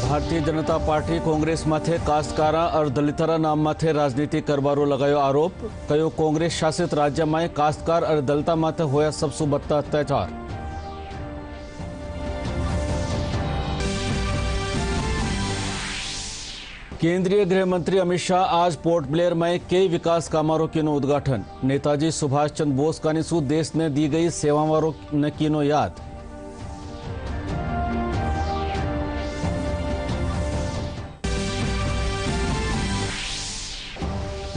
Bharatiya Janata party Congress माथे कास्तकारा और दलितरा नाम माथे राजनीति करवारो लगायो आरोप। कयो कांग्रेस शासित राज्य में कास्तकार और दलिता माथे होया सबसु बदता अत्याचार। केंद्रीय गृह मंत्री अमित शाह आज पोर्ट ब्लेयर में कई विकास कामारों कीनो उद्घाटन। नेताजी सुभाष चंद्र बोस का निशु देश ने दी गई सेवावारों ने कीनो याद।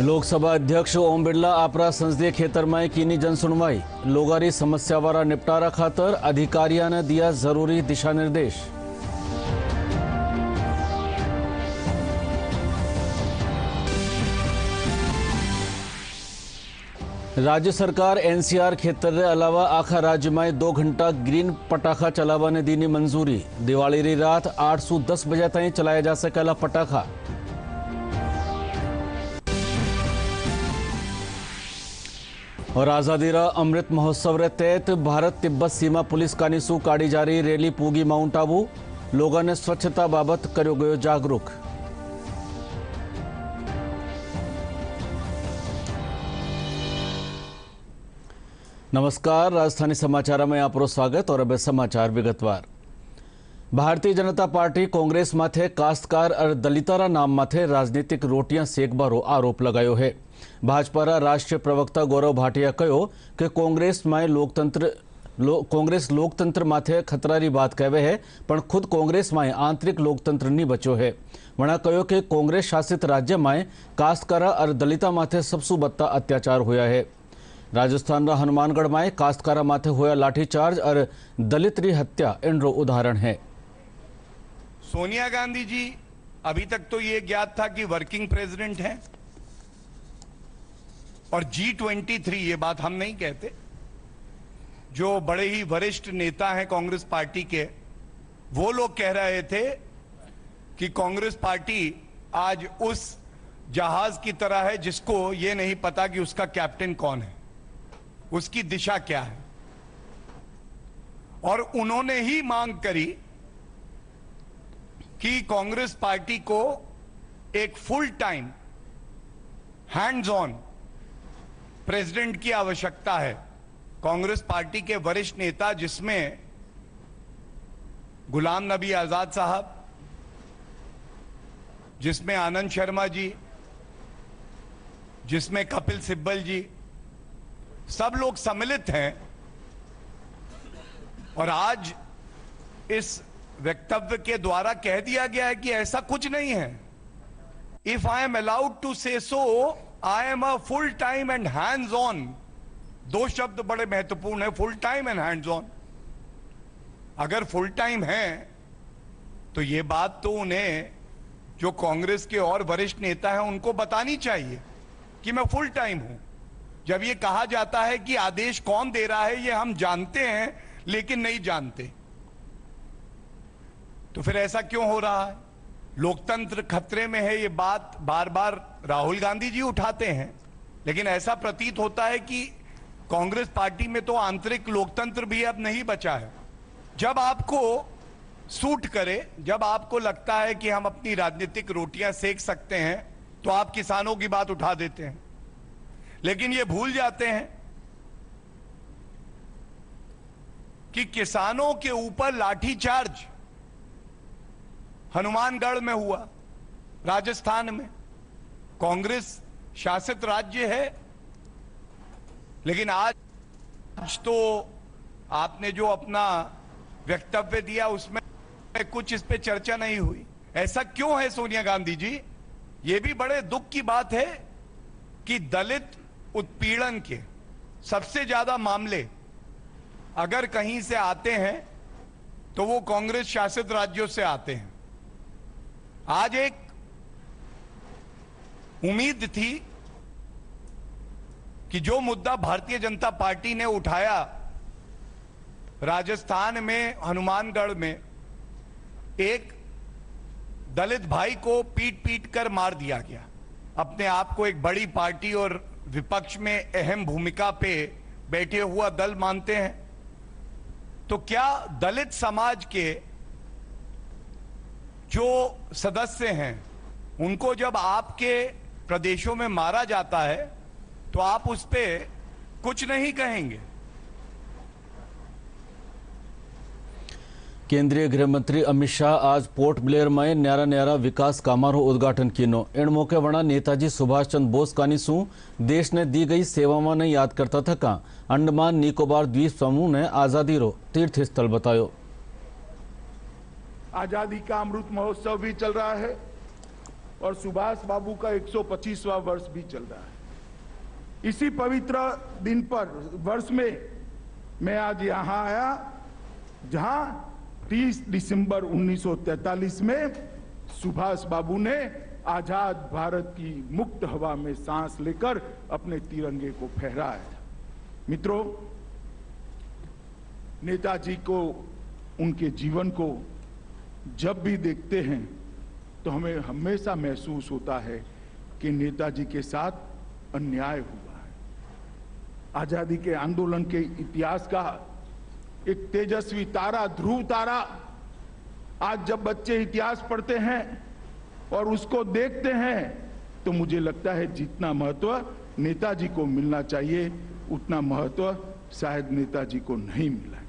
लोकसभा अध्यक्ष ओम बिरला आपरा संसदीय खेतर में कीनी जनसुनवाई। लोगारी समस्या वाला निपटारा खातर अधिकारियों ने दिया जरूरी दिशा निर्देश। राज्य सरकार एनसीआर खेतर के अलावा आखा राज्य में 2 घंटा ग्रीन पटाखा चलावाने दीनी मंजूरी। दिवाली री रात 8 से 10 बजे तक चलाया जा सकेला पटाखा। और आजादी रा अमृत महोत्सव रे तहत भारत तिब्बत सीमा पुलिस कानीसू काढ़ी जारी रैली पूगी माउंट आबू। लोगों ने स्वच्छता बाबत कर्यो गयो जागरूक। नमस्कार, राजधानी समाचार में आपरो स्वागत। और अब समाचार विगतवार। भारतीय जनता पार्टी कांग्रेस माथे कास्तकार और दलितारा नाम माथे राजनीतिक रोटियां सेकबारो आरोप लगायो है। भाजपा राष्ट्रीय प्रवक्ता गौरव भाटिया कहो कि कांग्रेस लोकतंत्र माथे खतरारी बात कहवे है, पण खुद कांग्रेस में आंतरिक लोकतंत्र नहीं बचो है। वणा कहो कि कांग्रेस शासित राज्य में कास्तकारा और दलिता माथे सबसु बदता अत्याचार होया है। राजस्थान रा हनुमानगढ़ में कास्तकारा माथे होया लाठीचार्ज और दलित री हत्या इनरो उदाहरण है। सोनिया गांधी जी अभी तक तो ये ज्ञात था कि वर्किंग प्रेसिडेंट हैं, और G23 ये बात हम नहीं कहते, जो बड़े ही वरिष्ठ नेता हैं कांग्रेस पार्टी के, वो लोग कह रहे थे कि कांग्रेस पार्टी आज उस जहाज की तरह है जिसको ये नहीं पता कि उसका कैप्टन कौन है, उसकी दिशा क्या है। और उन्होंने ही मांग करी कि कांग्रेस पार्टी को एक full time hands on president की आवश्यकता है। कांग्रेस पार्टी के वरिष्ठ नेता, जिसमें गुलाम नबी आजाद साहब, जिसमें आनंद शर्मा जी, जिसमें कपिल सिब्बल जी, सब लोग सम्मिलित हैं। और आज इस वक्तव्य के द्वारा कह दिया गया है कि ऐसा कुछ नहीं है। If I am allowed to say so, I am a full time and hands on. 2 शब्द बड़े महत्वपूर्ण है, full time and hands on. अगर फुल टाइम है तो ये बात तो उन्हें, जो कांग्रेस के और वरिष्ठ नेता हैं, उनको बतानी चाहिए कि मैं फुल टाइम हूं। जब ये कहा जाता है कि आदेश कौन दे रहा है ये हम जानते हैं लेकिन नहीं जानते, तो फिर ऐसा क्यों हो रहा है? लोकतंत्र खतरे में है, ये बात बार बार राहुल गांधी जी उठाते हैं, लेकिन ऐसा प्रतीत होता है कि कांग्रेस पार्टी में तो आंतरिक लोकतंत्र भी अब नहीं बचा है। जब आपको सूट करे, जब आपको लगता है कि हम अपनी राजनीतिक रोटियां सेक सकते हैं, तो आप किसानों की बात उठा देते हैं, लेकिन ये भूल जाते हैं कि किसानों के ऊपर लाठीचार्ज हनुमानगढ़ में हुआ, राजस्थान में। कांग्रेस शासित राज्य है, लेकिन आज तो आपने जो अपना वक्तव्य दिया उसमें कुछ इस पे चर्चा नहीं हुई। ऐसा क्यों है सोनिया गांधी जी? ये भी बड़े दुख की बात है कि दलित उत्पीड़न के सबसे ज्यादा मामले अगर कहीं से आते हैं तो वो कांग्रेस शासित राज्यों से आते हैं। आज एक उम्मीद थी कि जो मुद्दा भारतीय जनता पार्टी ने उठाया, राजस्थान में हनुमानगढ़ में एक दलित भाई को पीट पीट कर मार दिया गया, अपने आप को एक बड़ी पार्टी और विपक्ष में अहम भूमिका पे बैठे हुआ दल मानते हैं, तो क्या दलित समाज के जो सदस्य हैं उनको जब आपके प्रदेशों में मारा जाता है तो आप उस पे कुछ नहीं कहेंगे। केंद्रीय गृह मंत्री अमित शाह आज पोर्ट ब्लेयर में न्यारा न्यारा विकास कामारो उद्घाटन कीनो। इन मौके वणा नेताजी सुभाष चंद्र बोस कानीसू देश ने दी गई सेवाओं ने याद करता थका अंडमान निकोबार द्वीप समूह ने आजादी रो तीर्थ स्थल बतायो। आजादी का अमृत महोत्सव भी चल रहा है और सुभाष बाबू का 125वां वर्ष भी चल रहा है। इसी पवित्र दिन पर वर्ष में मैं आज यहां आया जहां 30 दिसंबर 1943 में सुभाष बाबू ने आजाद भारत की मुक्त हवा में सांस लेकर अपने तिरंगे को फहराया था। मित्रों, नेताजी को, उनके जीवन को जब भी देखते हैं तो हमें हमेशा महसूस होता है कि नेताजी के साथ अन्याय हुआ है। आजादी के आंदोलन के इतिहास का एक तेजस्वी तारा, ध्रुव तारा, आज जब बच्चे इतिहास पढ़ते हैं और उसको देखते हैं तो मुझे लगता है जितना महत्व नेताजी को मिलना चाहिए उतना महत्व शायद नेताजी को नहीं मिला है।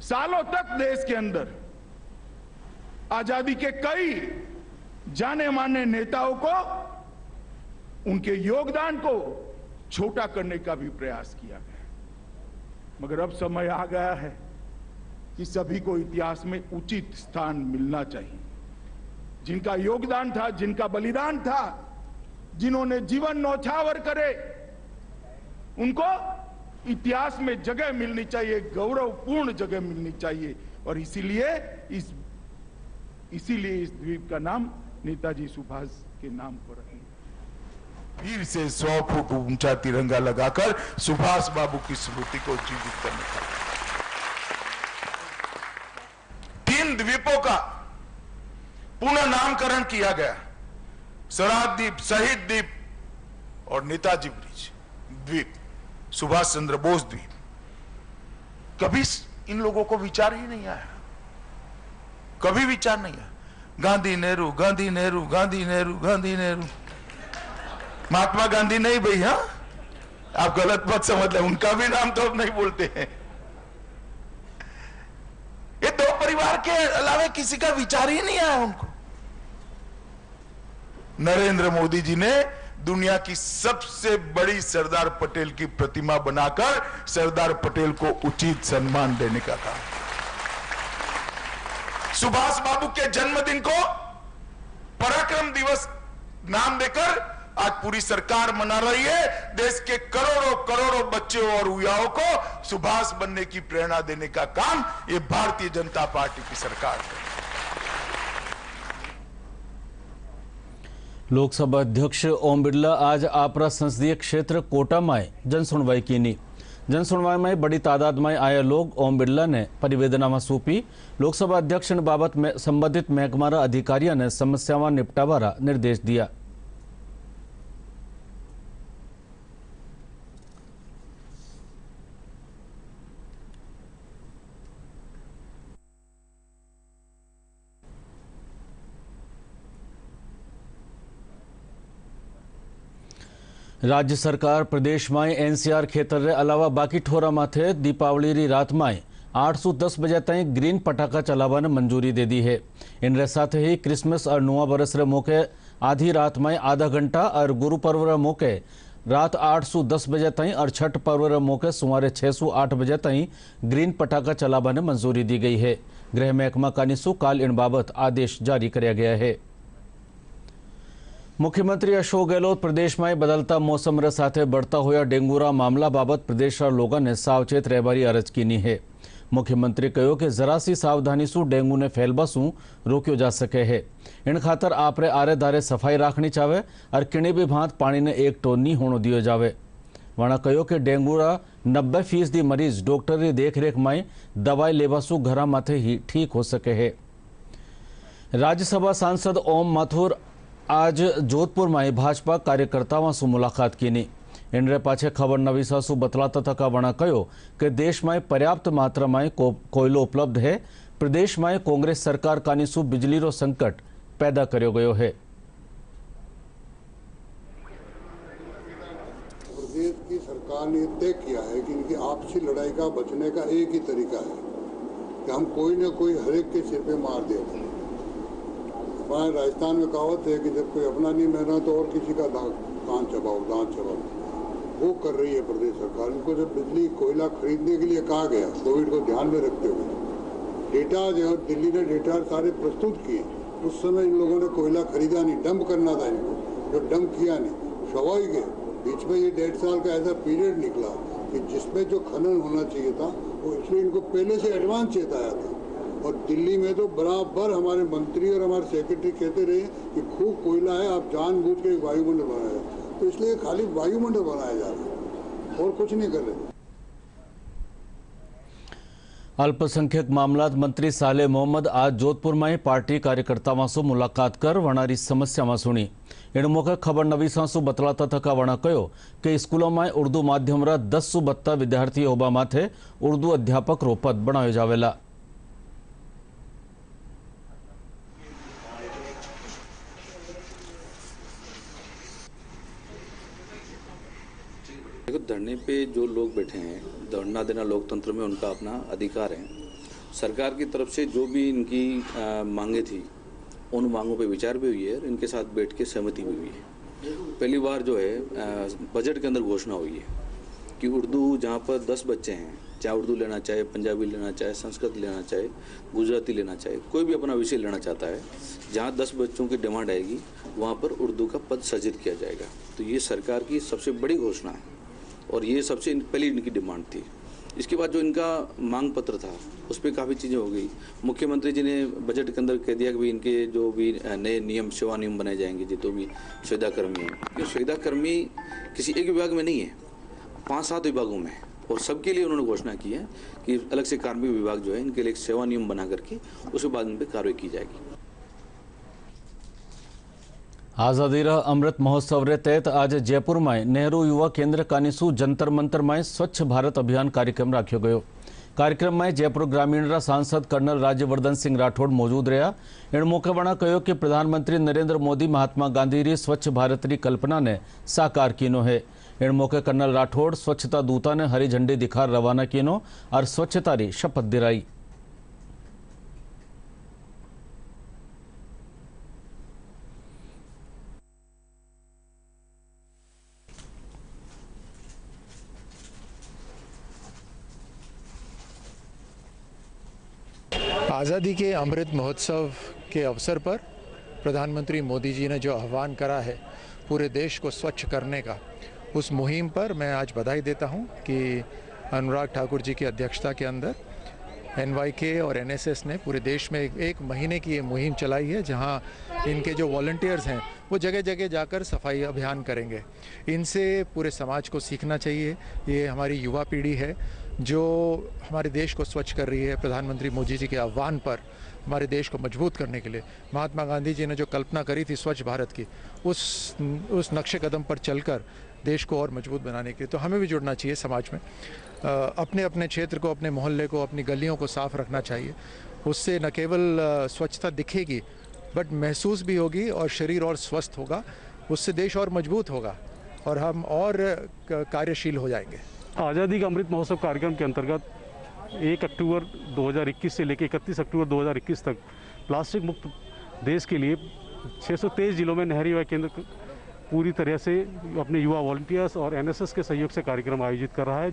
सालों तक देश के अंदर आजादी के कई जाने माने नेताओं को उनके योगदान को छोटा करने का भी प्रयास किया गया, मगर अब समय आ गया है कि सभी को इतिहास में उचित स्थान मिलना चाहिए। जिनका योगदान था, जिनका बलिदान था, जिन्होंने जीवन न्यौछावर करे, उनको इतिहास में जगह मिलनी चाहिए, गौरवपूर्ण जगह मिलनी चाहिए। और इसीलिए इस द्वीप का नाम नेताजी सुभाष के नाम पर है। फिर से 100 फुट ऊंचा तिरंगा लगाकर सुभाष बाबू की स्मृति को जीवित करने का 3 द्वीपों का पुनः नामकरण किया गया। स्वराज द्वीप, शहीद द्वीप और नेताजी ब्रिज द्वीप, सुभाष चंद्र बोस द्वीप। कभी इन लोगों को विचार ही नहीं आया, कभी विचार नहीं आया। गांधी नेहरू, गांधी नेहरू, गांधी नेहरू, गांधी नेहरू। महात्मा गांधी नहीं भाई, हाँ आप गलत मत समझ लें, उनका भी नाम तो अब नहीं बोलते हैं। ये 2 परिवार के अलावा किसी का विचार ही नहीं आया उनको। नरेंद्र मोदी जी ने दुनिया की सबसे बड़ी सरदार पटेल की प्रतिमा बनाकर सरदार पटेल को उचित सम्मान देने का काम। सुभाष बाबू के जन्मदिन को पराक्रम दिवस नाम देकर आज पूरी सरकार मना रही है। देश के करोड़ों करोड़ों बच्चों और युवाओं को सुभाष बनने की प्रेरणा देने का काम ये भारतीय जनता पार्टी की सरकार है। लोकसभा अध्यक्ष ओम बिरला आज आपरा संसदीय क्षेत्र कोटा में जनसुनवाई कीनी। जनसुनवाई में बड़ी तादाद में आया लोग ओम बिरला ने परिवेदनामा सौंपी। लोकसभा अध्यक्ष बाबत में संबंधित महकमारा अधिकारियों ने समस्याओं निपटावारा निर्देश दिया। राज्य सरकार प्रदेश में एनसीआर क्षेत्र रे अलावा बाकी ठोरा माथे दीपावली री रात में 810 बजे तक ग्रीन पटाखा चलावाने मंजूरी दे दी है। इन साथ ही क्रिसमस और नवा बरस रे मौके आधी रात में आधा घंटा और गुरु पर्व रे मौके रात 810 बजे तक और छठ पर्व रे मौके सुमारे 608 बजे तक ग्रीन पटाखा चलावाने मंजूरी दी गई है। गृह महकमा कानीसू काल इन बाबत आदेश जारी किया गया है। मुख्यमंत्री अशोक गहलोत प्रदेश में बदलता मौसम रे साथे बढ़ता हुआ डेंगूरा मामला बाबत प्रदेश लोगों ने सावचेत रहबारी अरज कीनी है। मुख्यमंत्री कहो कि जरा सी सावधानी सु डेंगू ने फैलबा सु रोक्यो जा सके है। इन खातर आपरे आरे दारे सफाई राखनी चाहे और किणी भी भांत पानी ने एक टोन नहीं होने दियो जावे। वणा कहो कि डेंगूरा 90% मरीज डॉक्टर की देखरेख में दवाई लेवा सु घरा माथे ही ठीक हो सके है। राज्यसभा सांसद ओम माथुर आज जोधपुर में भाजपा कार्यकर्ताओं से मुलाकात कीनी। इनरे पाछे खबर नवीसा सु बतलाता थका वणा कहो कि देश में पर्याप्त मात्रा में कोयलो उपलब्ध है। प्रदेश में कांग्रेस सरकार कानीसु बिजली रो संकट पैदा કર્યો ગયો है। प्रदेश की सरकार ने तय किया है कि इनकी आपसी लड़ाई का बचने का एक ही तरीका है कि हम कोई न कोई हर एक के सिर पे मार दें। हमारे राजस्थान में कहावत है कि जब कोई अपना नहीं मेहनत तो और किसी का कान चबाओ, दांत चबाओ। वो कर रही है प्रदेश सरकार। इनको जब बिजली कोयला खरीदने के लिए कहा गया कोविड को ध्यान में रखते हुए, डेटा जो दिल्ली ने डेटा सारे प्रस्तुत किए, उस समय इन लोगों ने कोयला खरीदा नहीं, डंप करना था इनको, जो डंप किया नहीं, शवाई गए। बीच में ये 1.5 साल का ऐसा पीरियड निकला कि जिसमें जो खनन होना चाहिए था वो इसलिए इनको पहले से एडवांस चेताया था। और दिल्ली में तो बराबर हमारे मंत्री और हमारे सेक्रेटरी कहते रहे कि खूब कोयला है, आप जानबूझ के वायुमंडल बनाया। तो इसलिए खाली वायुमंडल बनाया जा रहा है और कुछ नहीं कर रहे। अल्पसंख्यक मामलात मंत्री साले मोहम्मद आज जोधपुर में पार्टी कार्यकर्ताओं से मुलाकात कर वणारी समस्या में सुनी। एण मौके खबर नवी सांसु बतलाता थका वणा कहो कि स्कूलों में उर्दू माध्यम 10 सु बत्ता विद्यार्थी होबा माथे उर्दू अध्यापक रो पद बनावे जावेला। देखो, धरने पे जो लोग बैठे हैं, धरना देना लोकतंत्र में उनका अपना अधिकार है। सरकार की तरफ से जो भी इनकी मांगे थी उन मांगों पे विचार भी हुई है और इनके साथ बैठ के सहमति भी हुई है। पहली बार जो है बजट के अंदर घोषणा हुई है कि उर्दू जहाँ पर 10 बच्चे हैं, चाहे उर्दू लेना चाहे, पंजाबी लेना चाहे, संस्कृत लेना चाहे, गुजराती लेना चाहे, कोई भी अपना विषय लेना चाहता है, जहाँ 10 बच्चों की डिमांड आएगी वहाँ पर उर्दू का पद सृजित किया जाएगा। तो ये सरकार की सबसे बड़ी घोषणा है और ये सबसे पहली इनकी डिमांड थी। इसके बाद जो इनका मांग पत्र था उस पर काफ़ी चीज़ें हो गई। मुख्यमंत्री जी ने बजट के अंदर कह दिया कि इनके जो भी नए नियम, सेवा नियम बनाए जाएंगे, जितने भी संविदाकर्मी हैं, ये संविदाकर्मी किसी एक विभाग में नहीं है, 5-7 विभागों में, और सबके लिए उन्होंने घोषणा की है कि अलग से कार्मिक विभाग जो है इनके लिए एक सेवा नियम बना करके उसके बाद इन पर कार्रवाई की जाएगी। आज़ादी रह अमृत महोत्सव रे तहत आज जयपुर में नेहरू युवा केंद्र कानिसू जंतर मंतर में स्वच्छ भारत अभियान कार्यक्रम राख्यो गयो। कार्यक्रम में जयपुर ग्रामीण सांसद कर्नल राज्यवर्धन सिंह राठौड़ मौजूद रहा। एण मौके वणा कहो कि प्रधानमंत्री नरेंद्र मोदी महात्मा गांधी री स्वच्छ भारत री कल्पना ने साकार कीनो है। एण मौके कर्नल राठौड़ स्वच्छता दूता ने हरी झंडी दिखार रवाना कीनो और स्वच्छता री शपथ दिलाई। आज़ादी के अमृत महोत्सव के अवसर पर प्रधानमंत्री मोदी जी ने जो आह्वान करा है पूरे देश को स्वच्छ करने का, उस मुहिम पर मैं आज बधाई देता हूं कि अनुराग ठाकुर जी की अध्यक्षता के अंदर NYK और NSS ने पूरे देश में एक महीने की ये मुहिम चलाई है, जहां इनके जो वॉलंटियर्स हैं वो जगह जगह जाकर सफाई अभियान करेंगे। इनसे पूरे समाज को सीखना चाहिए। ये हमारी युवा पीढ़ी है जो हमारे देश को स्वच्छ कर रही है। प्रधानमंत्री मोदी जी के आह्वान पर हमारे देश को मजबूत करने के लिए महात्मा गांधी जी ने जो कल्पना करी थी स्वच्छ भारत की, उस नक्शे कदम पर चलकर देश को और मजबूत बनाने के लिए तो हमें भी जुड़ना चाहिए समाज में। अपने अपने क्षेत्र को, अपने मोहल्ले को, अपनी गलियों को साफ रखना चाहिए। उससे न केवल स्वच्छता दिखेगी बट महसूस भी होगी और शरीर और स्वस्थ होगा। उससे देश और मजबूत होगा और हम और कार्यशील हो जाएंगे। आज़ादी का अमृत महोत्सव कार्यक्रम के अंतर्गत 1 अक्टूबर 2021 से लेकर 31 अक्टूबर 2021 तक प्लास्टिक मुक्त देश के लिए 623 जिलों में नेहरू युवा केंद्र पूरी तरह से अपने युवा वॉलंटियर्स और NSS के सहयोग से कार्यक्रम आयोजित कर रहा है,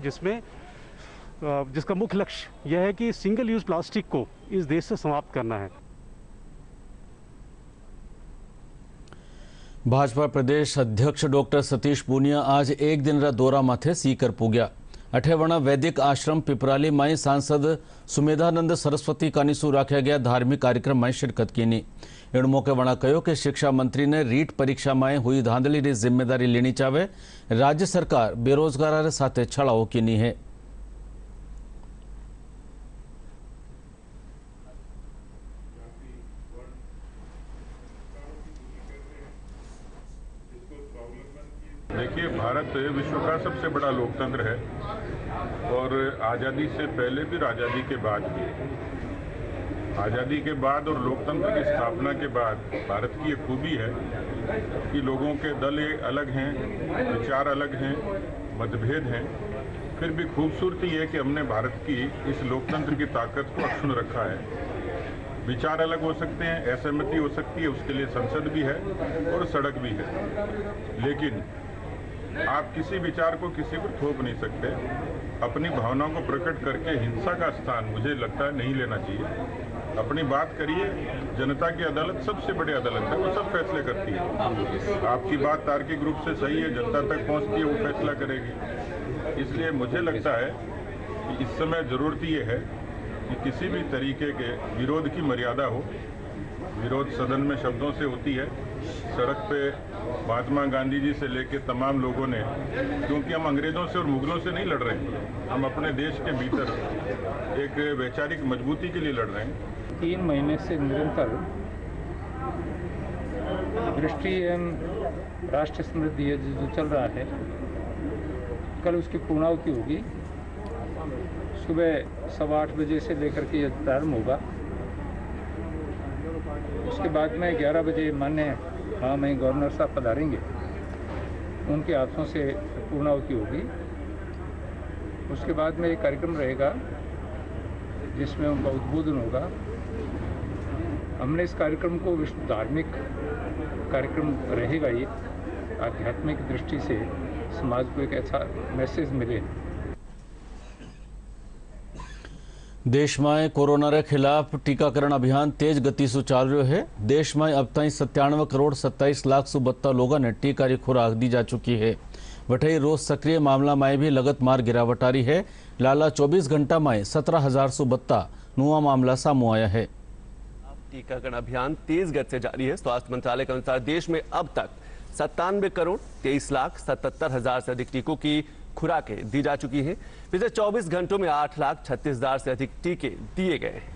जिसका मुख्य लक्ष्य यह है कि सिंगल यूज़ प्लास्टिक को इस देश से समाप्त करना है। भाजपा प्रदेश अध्यक्ष डॉक्टर सतीश पूनिया आज एक दिन रा दौरा माथे सीकर पूग्या। अठेवणा वैदिक आश्रम पिपराली में सांसद सुमेधानंद सरस्वती कानिसू राख्या गया धार्मिक कार्यक्रम में शिरकत कीनी। एण मौके वणा कहो कि शिक्षा मंत्री ने रीट परीक्षा में हुई धांधली की जिम्मेदारी लेनी चाहे। राज्य सरकार बेरोजगार साथे छड़ाओ कीनी है। देखिए, भारत विश्व का सबसे बड़ा लोकतंत्र है और आज़ादी से पहले भी, आज़ादी के बाद भी आज़ादी के बाद और लोकतंत्र की स्थापना के बाद भारत की ये खूबी है कि लोगों के दल अलग हैं, विचार अलग हैं, मतभेद हैं, फिर भी खूबसूरती है कि हमने भारत की इस लोकतंत्र की ताकत को अक्षुण्ण रखा है। विचार अलग हो सकते हैं, असहमति हो सकती है, उसके लिए संसद भी है और सड़क भी है, लेकिन आप किसी विचार को किसी पर थोप नहीं सकते। अपनी भावनाओं को प्रकट करके हिंसा का स्थान मुझे लगता है नहीं लेना चाहिए। अपनी बात करिए, जनता की अदालत सबसे बड़ी अदालत है, वो सब फैसले करती है। आपकी बात तार्किक रूप से सही है, जनता तक पहुंचती है, वो फैसला करेगी। इसलिए मुझे लगता है कि इस समय जरूरत ये है कि किसी भी तरीके के विरोध की मर्यादा हो। विरोध सदन में शब्दों से होती है, सड़क पे महात्मा गांधी जी से लेकर तमाम लोगों ने, क्योंकि हम अंग्रेजों से और मुगलों से नहीं लड़ रहे हैं, हम अपने देश के भीतर एक वैचारिक मजबूती के लिए लड़ रहे हैं। 3 महीने से निरंतर दृष्टि एवं राष्ट्र समृद्धि जो चल रहा है, कल उसकी पूर्णाहुति होगी। सुबह 8:15 बजे से लेकर के यह प्रारंभ होगा। उसके बाद में 11 बजे माननीय मैं गवर्नर साहब पधारेंगे, उनके हाथों से पूर्णाहुति होगी। उसके बाद में एक कार्यक्रम रहेगा जिसमें उनका उद्बोधन होगा। हमने इस कार्यक्रम को विश्व धार्मिक कार्यक्रम रहेगा, ये आध्यात्मिक दृष्टि से समाज को एक अच्छा मैसेज मिले। देश में कोरोना के खिलाफ टीकाकरण अभियान तेज गति से चाल रहा है। देश में अब तक 97 करोड़ 27 लाख 72 लोगों ने टीका की खुराक दी जा चुकी है। वठई रोज सक्रिय मामला में भी लगतमार गिरावट आ रही है। लाला 24 घंटा में 17,072 नया मामला सामू आया है। टीकाकरण अभियान तेज गति से जारी है। स्वास्थ्य मंत्रालय के अनुसार देश में अब तक 97 करोड़ 23 लाख 77 हजार से अधिक टीकों की खुराकें दी जा चुकी हैं। पिछले 24 घंटों में 8,36,000 से अधिक टीके दिए गए हैं।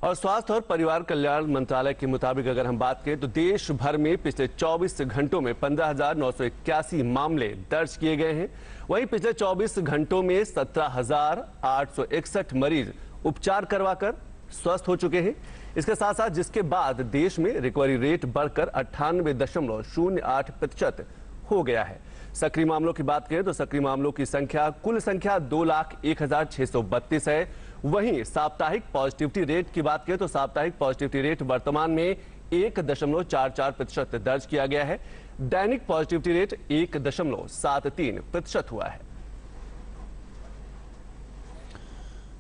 और स्वास्थ्य और परिवार कल्याण मंत्रालय के मुताबिक अगर हम बात करें तो देश भर में पिछले 24 घंटों में 15,981 मामले दर्ज किए गए हैं। वहीं पिछले 24 घंटों में 17,861 मरीज उपचार करवाकर स्वस्थ हो चुके हैं। इसके साथ साथ जिसके बाद देश में रिकवरी रेट बढ़कर 98.08% हो गया है। सक्रिय मामलों की बात करें तो सक्रिय मामलों की संख्या कुल संख्या 2,01,632 है। वहीं साप्ताहिक पॉजिटिविटी रेट की बात करें तो साप्ताहिक पॉजिटिविटी रेट वर्तमान में 1.44% दर्ज किया गया है। दैनिक पॉजिटिविटी रेट 1.73% हुआ है।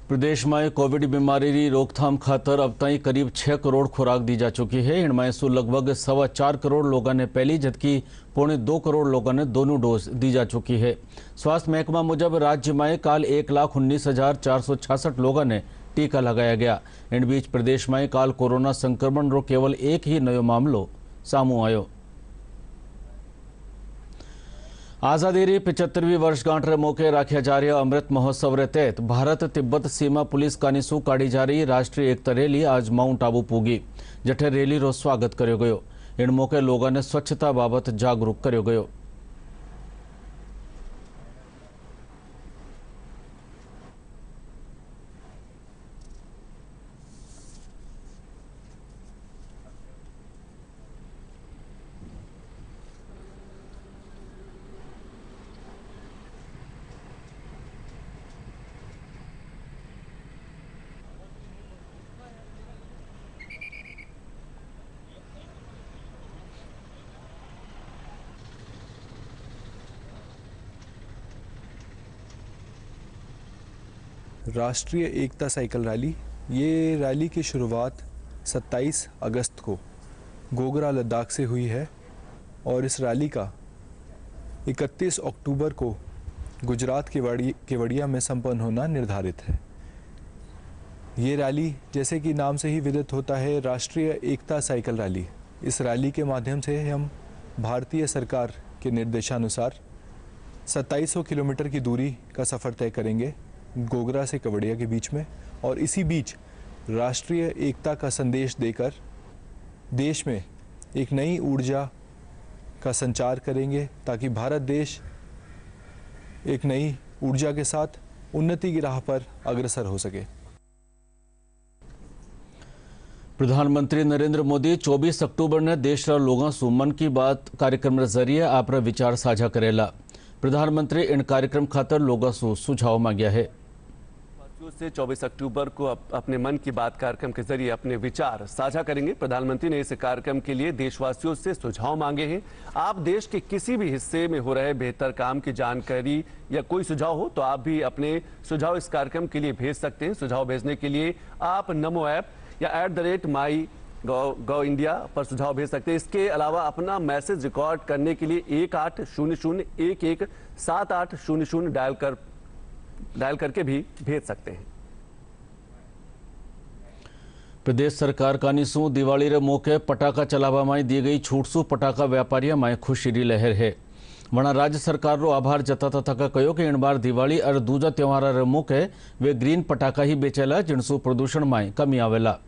प्रदेश में कोविड बीमारी की रोकथाम खातर अब तक करीब 6 करोड़ खुराक दी जा चुकी है। इनमें से लगभग 4.25 करोड़ लोगों ने पहली जबकि 2.25 करोड़ लोगों ने दोनों डोज दी जा चुकी है। स्वास्थ्य महकमा मुजब राज्य में काल 1,19,466 लोगों ने टीका लगाया गया। इन बीच प्रदेश में काल कोरोना संक्रमण रो केवल एक ही नयो मामलो सामू आयो। आज़ादी री 75वीं वर्षगांठ रे मौके राख्या जा रहा अमृत महोत्सव रे तहत भारत तिब्बत सीमा पुलिस कानीसू काढ़ी जा रही राष्ट्रीय एकता रैली आज माउंट आबू पूगी, जठे रैली रो स्वागत कर्यो गयो। इन मौके लोगों ने स्वच्छता बाबत जागरूक कर्यो गयो। राष्ट्रीय एकता साइकिल रैली, ये रैली की शुरुआत 27 अगस्त को गोगरा लद्दाख से हुई है और इस रैली का 31 अक्टूबर को गुजरात केवड़िया में संपन्न होना निर्धारित है। ये रैली जैसे कि नाम से ही विदित होता है, राष्ट्रीय एकता साइकिल रैली। इस रैली के माध्यम से हम भारतीय सरकार के निर्देशानुसार 2700 किलोमीटर की दूरी का सफ़र तय करेंगे गोगरा से केवड़िया के बीच में, और इसी बीच राष्ट्रीय एकता का संदेश देकर देश में एक नई ऊर्जा का संचार करेंगे ताकि भारत देश एक नई ऊर्जा के साथ उन्नति की राह पर अग्रसर हो सके। प्रधानमंत्री नरेंद्र मोदी 24 अक्टूबर ने देशના लोगों से मन की बात कार्यक्रम जरिए आपरा विचार साझा करेला। प्रधानमंत्री इन कार्यक्रम खातर लोगों से सुझाव मांग्या है। से 24 अक्टूबर को अपने मन की बात कार्यक्रम के जरिए अपने विचार साझा करेंगे। प्रधानमंत्री ने इस कार्यक्रम के लिए देशवासियों से सुझाव मांगे हैं। आप देश के किसी भी हिस्से में हो रहे बेहतर काम की जानकारी या कोई सुझाव हो तो आप भी अपने सुझाव इस कार्यक्रम के लिए भेज सकते हैं। सुझाव भेजने के लिए आप नमो ऐप या @my India पर सुझाव भेज सकते हैं। इसके अलावा अपना मैसेज रिकॉर्ड करने के लिए 1800117800 डायल करके भी भेज सकते हैं। प्रदेश सरकार कानीसू दिवाली रे मौके पटाखा चलावा में दी गई छूट सु पटाखा व्यापारियों में खुशी री लहर है। वना राज्य सरकार रो आभार जताता थका कहो कि इन बार दिवाली और दूजा त्यौहार रे मौके वे ग्रीन पटाखा ही बेचेला जिनसु प्रदूषण में कमी आवेला।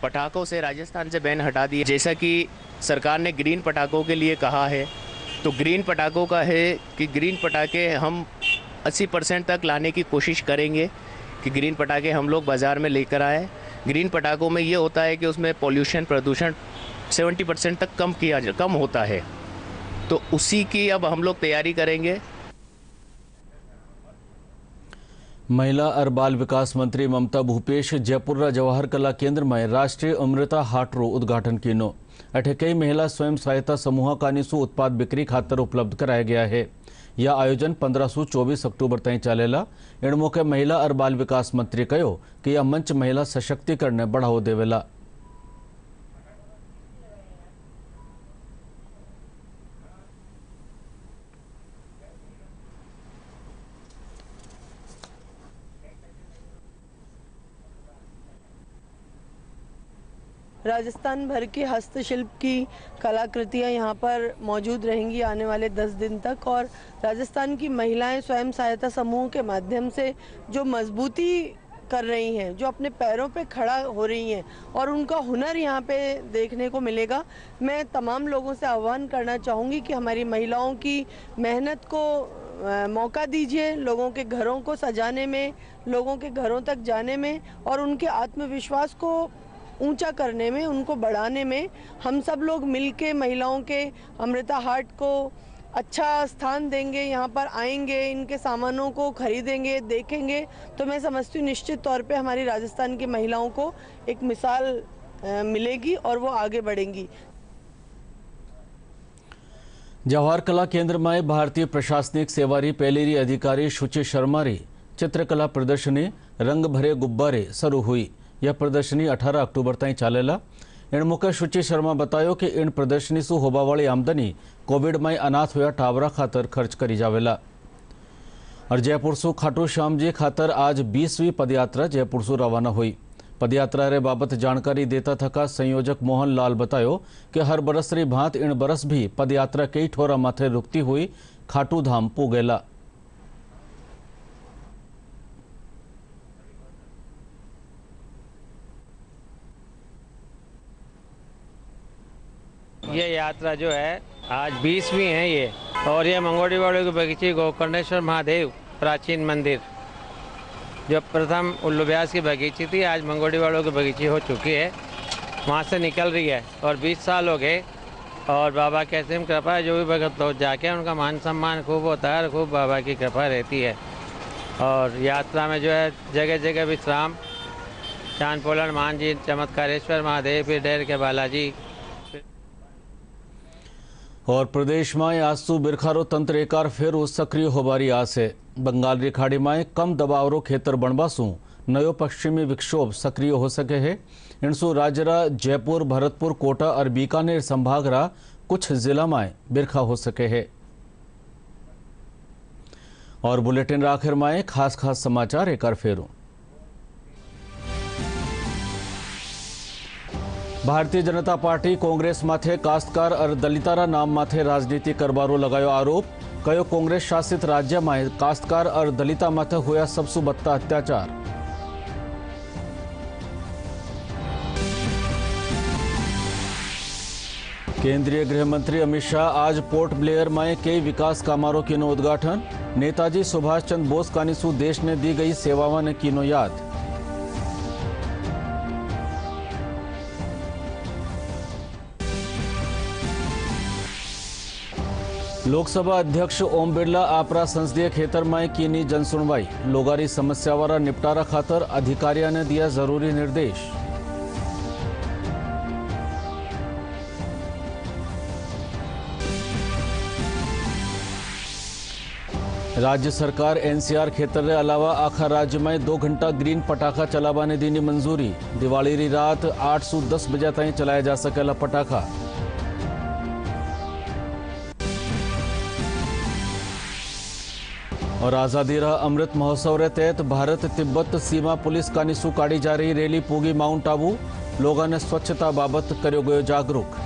पटाखों से राजस्थान से बैन हटा दिया। जैसा कि सरकार ने ग्रीन पटाखों के लिए कहा है तो ग्रीन पटाखों का है कि ग्रीन पटाखे हम 80% तक लाने की कोशिश करेंगे कि ग्रीन पटाखे हम लोग बाज़ार में लेकर आए। ग्रीन पटाखों में ये होता है कि उसमें प्रदूषण 70% तक कम होता है, तो उसी की अब हम लोग तैयारी करेंगे। महिला और बाल विकास मंत्री ममता भूपेश जयपुर जवाहर कला केंद्र में राष्ट्रीय अमृता हाट रो उद्घाटन किनो। अठे कई महिला स्वयं सहायता समूह कानीसु उत्पाद बिक्री खातर उपलब्ध कराया गया है। यह आयोजन 15 से 24 अक्टूबर तक चलेला। इन मौके महिला और बाल विकास मंत्री कहो कि यह मंच महिला सशक्तिकरण ने बढ़ावो देवेला। राजस्थान भर की हस्तशिल्प की कलाकृतियाँ यहाँ पर मौजूद रहेंगी आने वाले 10 दिन तक। और राजस्थान की महिलाएं स्वयं सहायता समूह के माध्यम से जो मजबूती कर रही हैं, जो अपने पैरों पे खड़ा हो रही हैं और उनका हुनर यहाँ पे देखने को मिलेगा। मैं तमाम लोगों से आह्वान करना चाहूँगी कि हमारी महिलाओं की मेहनत को मौका दीजिए, लोगों के घरों को सजाने में, लोगों के घरों तक जाने में और उनके आत्मविश्वास को ऊंचा करने में, उनको बढ़ाने में हम सब लोग मिलके महिलाओं के अमृता हाट को अच्छा स्थान देंगे। यहाँ पर आएंगे, इनके सामानों को खरीदेंगे, देखेंगे तो मैं समझती हूँ निश्चित तौर पे हमारी राजस्थान की महिलाओं को एक मिसाल मिलेगी और वो आगे बढ़ेंगी। जवाहर कला केंद्र में भारतीय प्रशासनिक सेवारी पहलेरी अधिकारी शुचि शर्मा री चित्रकला प्रदर्शनी रंग भरे गुब्बारे शुरू हुई। यह प्रदर्शनी 18 अक्टूबर तक चलेला। इन मौके शुचि शर्मा बतायो कि इन प्रदर्शनी से होबा वाली आमदनी कोविड में अनाथ हुआ टावरा खातर खर्च करी जावेला। और जयपुर से खाटू श्याम जी खातर आज 20वीं पदयात्रा जयपुर से रवाना हुई। पदयात्रा रे बाबत जानकारी देता थका संयोजक मोहन लाल बतायो कि हर बरस री भांत इन बरस भी पदयात्रा कई ठोरा माथे रुकती हुई खाटू धाम पुगेला। ये यात्रा जो है आज 20वीं है ये, और ये मंगोड़ीवाड़े के बगीचे गोकर्णेश्वर महादेव प्राचीन मंदिर जो प्रथम उल्लू व्यास की बगीची थी, आज मंगोड़ीवाड़ों की बगीची हो चुकी है, वहाँ से निकल रही है और 20 साल हो गए। और बाबा की असीम कृपा है, जो भी भगत लोग जाके उनका मान सम्मान खूब होता है और खूब बाबा की कृपा रहती है। और यात्रा में जो है जगह जगह विश्राम, चांद पोलन मान जी, चमत्कारेश्वर महादेव, फिर डेर के बालाजी। और प्रदेश में आज सु बिरखारो तंत्र एक बार फिर सक्रिय होबारी आस है। बंगाल की खाड़ी में कम दबाव रो खेतर बनवासू नयो पश्चिमी विक्षोभ सक्रिय हो सके है। इनसु राजरा, जयपुर, भरतपुर, कोटा और बीकानेर संभाग रा कुछ जिला में बिरखा हो सके है। और बुलेटिन रा आखिर में खास खास समाचार एक बार फेरू। भारतीय जनता पार्टी कांग्रेस माथे कास्तकार और दलितारा नाम माथे राजनीति करवारो लगायो आरोप। कयो कांग्रेस शासित राज्य में कास्तकार और दलिता माथे हुआ सबसे बत्ता अत्याचार। केंद्रीय गृह मंत्री अमित शाह आज पोर्ट ब्लेयर में कई विकास कामारों की उद्घाटन। नेताजी सुभाष चंद्र बोस कानीसू देश ने दी गई सेवावां ने कीनो याद। लोकसभा अध्यक्ष ओम बिरला आपरा संसदीय खेतर में कीनी जनसुनवाई। लोगारी समस्या वाला निपटारा खातर अधिकारियों ने दिया जरूरी निर्देश। राज्य सरकार एनसीआर खेतर के अलावा आखा राज्य में 2 घंटा ग्रीन पटाखा चलावाने दी मंजूरी। दिवाली री रात 8 से 10 बजे ताईं चलाया जा सकेला पटाखा। और आज़ादी रा अमृत महोत्सव रे तहत भारत तिब्बत सीमा पुलिस कानीसू काढ़ी जा रही रैली पूगी माउंट आबू। लोगों ने स्वच्छता बाबत कर्यो गयो जागरूक।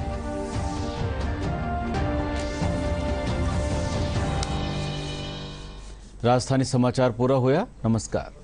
राजधानी समाचार पूरा हुआ। नमस्कार।